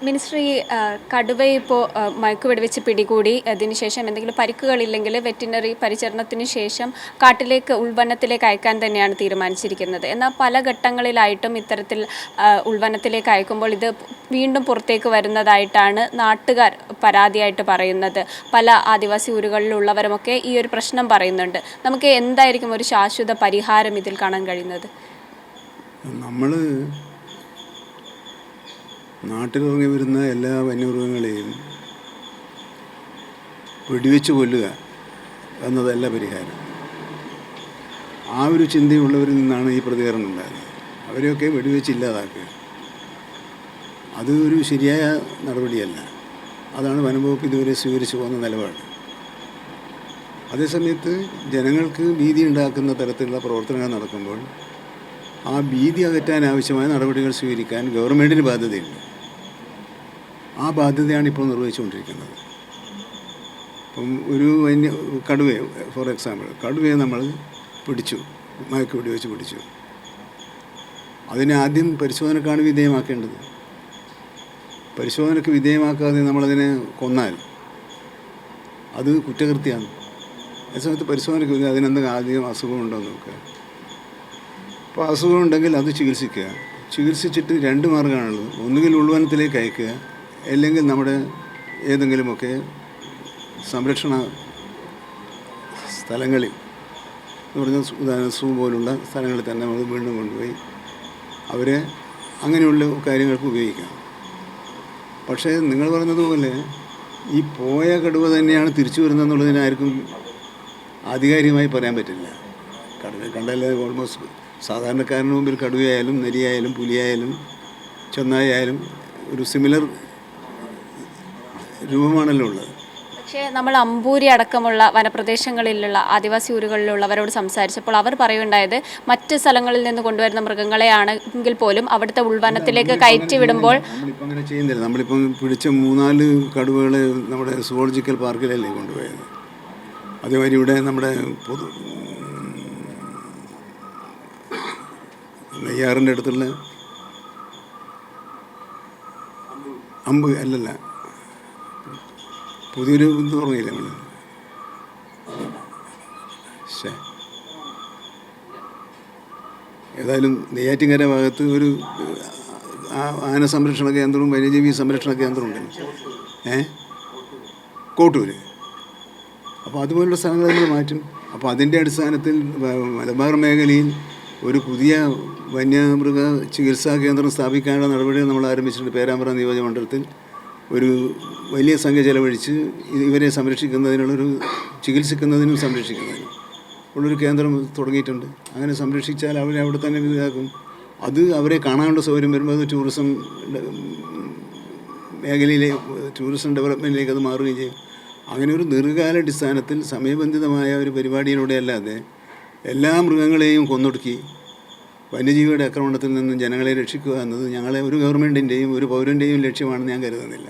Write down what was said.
Ministry കടുവയെ ഇപ്പോൾ മയക്കുവെടിവെച്ച് പിടികൂടി അതിനുശേഷം എന്തെങ്കിലും പരിക്കുകളില്ലെങ്കിൽ വെറ്റിനറി പരിചരണത്തിന് ശേഷം കാട്ടിലേക്ക് ഉൾവനത്തിലേക്ക് അയക്കാൻ തന്നെയാണ് തീരുമാനിച്ചിരിക്കുന്നത്. എന്നാൽ പല ഘട്ടങ്ങളിലായിട്ടും ഇത്തരത്തിൽ ഉൾവനത്തിലേക്ക് അയക്കുമ്പോൾ ഇത് വീണ്ടും പുറത്തേക്ക് വരുന്നതായിട്ടാണ് നാട്ടുകാർ പരാതിയായിട്ട് പറയുന്നത്. പല ആദിവാസി ഊരുകളിലുള്ളവരുമൊക്കെ ഈ ഒരു പ്രശ്നം പറയുന്നുണ്ട്. നമുക്ക് എന്തായിരിക്കും ഒരു ശാശ്വത പരിഹാരം ഇതിൽ കാണാൻ കഴിയുന്നത്? നമ്മൾ നാട്ടിലിറങ്ങി വരുന്ന എല്ലാ വന്യമൃഗങ്ങളെയും വെടിവെച്ച് കൊല്ലുക എന്നതല്ല പരിഹാരം. ആ ഒരു ചിന്തയുള്ളവരിൽ നിന്നാണ് ഈ പ്രതികരണം ഉണ്ടായത്. അവരെയൊക്കെ വെടിവെച്ച് ഇല്ലാതാക്കുക, അത് ഒരു ശരിയായ നടപടിയല്ല. അതാണ് വനംവകുപ്പ് ഇതുവരെ സ്വീകരിച്ചു പോകുന്ന നിലപാട്. അതേസമയത്ത് ജനങ്ങൾക്ക് ഭീതി ഉണ്ടാക്കുന്ന തരത്തിലുള്ള പ്രവർത്തനങ്ങൾ നടക്കുമ്പോൾ ആ ഭീതി അകറ്റാൻ ആവശ്യമായ നടപടികൾ സ്വീകരിക്കാൻ ഗവൺമെൻറ്റിന് ബാധ്യതയുണ്ട്. ആ ബാധ്യതയാണ് ഇപ്പോൾ നിർവഹിച്ചുകൊണ്ടിരിക്കുന്നത്. ഇപ്പം ഒരു കടുവയെ, ഫോർ എക്സാമ്പിൾ, കടുവയെ നമ്മൾ പിടിച്ചു, മയക്ക് വെടിവെച്ച് പിടിച്ചു. അതിനെ ആദ്യം പരിശോധനക്കാണ് വിധേയമാക്കേണ്ടത്. പരിശോധനയ്ക്ക് വിധേയമാക്കാതെ നമ്മളതിനെ കൊന്നാൽ അത് കുറ്റകൃത്യമാണ്. അതേസമയത്ത് പരിശോധനയ്ക്ക് അതിനെന്തെങ്കിലും ആദ്യം അസുഖമുണ്ടോ എന്ന് നോക്കുക. അപ്പോൾ അസുഖമുണ്ടെങ്കിൽ അത് ചികിത്സിക്കുക. ചികിത്സിച്ചിട്ട് രണ്ട് മാർഗ്ഗമാണുള്ളത്. ഒന്നുകിൽ ഉൾവനത്തിലേക്ക് അയക്കുക, അല്ലെങ്കിൽ നമ്മുടെ ഏതെങ്കിലുമൊക്കെ സംരക്ഷണ സ്ഥലങ്ങളിൽ, എന്ന് പറഞ്ഞാൽ ഉദാഹരണം സൂ പോലുള്ള സ്ഥലങ്ങളിൽ തന്നെ നമ്മൾ വീണ്ടും കൊണ്ടുപോയി അവരെ അങ്ങനെയുള്ള കാര്യങ്ങൾക്ക് ഉപയോഗിക്കാം. പക്ഷേ നിങ്ങൾ പറഞ്ഞതുപോലെ ഈ പോയ കടുവ തന്നെയാണ് തിരിച്ചു വരുന്നതെന്നുള്ളതിന് ആർക്കും ആധികാരികമായി പറയാൻ പറ്റില്ല. കടുവ കണ്ടാലേ ഓൾമോസ്റ്റ് സാധാരണക്കാരന് മുമ്പിൽ കടുവയായാലും നരിയായാലും പുലിയായാലും ചെന്നായാലും ഒരു സിമിലർ രൂപമാണല്ലോ ഉള്ളത്. പക്ഷേ നമ്മൾ അമ്പൂരി അടക്കമുള്ള വനപ്രദേശങ്ങളിലുള്ള ആദിവാസി ഊരുകളിലുള്ളവരോട് സംസാരിച്ചപ്പോൾ അവർ പറയുണ്ടായത് മറ്റ് സ്ഥലങ്ങളിൽ നിന്ന് കൊണ്ടുവരുന്ന മൃഗങ്ങളെയാണ് എങ്കിൽ പോലും അവിടുത്തെ ഉൾവനത്തിലേക്ക് കയറ്റി വിടുമ്പോൾ നമ്മളിപ്പോൾ അങ്ങനെ ചെയ്യുന്നില്ല. നമ്മളിപ്പം പിടിച്ച 3-4 കടുവകളെ നമ്മുടെ സുവോളജിക്കൽ പാർക്കിലല്ലേ കൊണ്ടുപോയത്. അതേമാതിരി ഇവിടെ നമ്മുടെ നെയ്യാറിൻ്റെ അടുത്തുള്ള അല്ലല്ല, പുതിയൊരു ഇത് തുടങ്ങിയില്ല നമ്മൾ, ഏതായാലും നെയ്യാറ്റിൻകര ഭാഗത്ത് ഒരു ആന സംരക്ഷണ കേന്ദ്രവും വന്യജീവി സംരക്ഷണ കേന്ദ്രവും ഉണ്ടല്ലോ, കോട്ടൂർ. അപ്പോൾ അതുപോലുള്ള സ്ഥലങ്ങൾ നമ്മൾ മാറ്റും. അപ്പോൾ അതിൻ്റെ അടിസ്ഥാനത്തിൽ മലബാർ മേഖലയിൽ ഒരു പുതിയ വന്യമൃഗ ചികിത്സാ കേന്ദ്രം സ്ഥാപിക്കാനുള്ള നടപടികൾ നമ്മൾ ആരംഭിച്ചിട്ടുണ്ട്. പേരാമ്പ്ര നിയോജകമണ്ഡലത്തിൽ ഒരു വലിയ സംഖ്യ ചെലവഴിച്ച് ഇവരെ സംരക്ഷിക്കുന്നതിനുള്ളൊരു ചികിത്സിക്കുന്നതിനും സംരക്ഷിക്കുന്നതിനും ഉള്ളൊരു കേന്ദ്രം തുടങ്ങിയിട്ടുണ്ട്. അങ്ങനെ സംരക്ഷിച്ചാൽ അവരെ അവിടെ തന്നെ ഇതാക്കും. അത് അവരെ കാണാനുള്ള സൗകര്യം വരുമ്പോൾ അത് ടൂറിസം മേഖലയിലെ ടൂറിസം ഡെവലപ്മെൻറ്റിലേക്ക് അത് മാറുകയും ചെയ്യും. അങ്ങനെ ഒരു ദീർഘകാലാടിസ്ഥാനത്തിൽ സമയബന്ധിതമായ ഒരു പരിപാടിയിലൂടെ അല്ലാതെ എല്ലാ മൃഗങ്ങളെയും കൊന്നൊടുക്കി വന്യജീവിയുടെ ആക്രമണത്തിൽ നിന്നും ജനങ്ങളെ രക്ഷിക്കുക എന്നത് ഞങ്ങളെ ഒരു ഗവൺമെൻറ്റിൻ്റെയും ഒരു പൗരൻ്റെയും ലക്ഷ്യമാണെന്ന് ഞാൻ കരുതുന്നില്ല.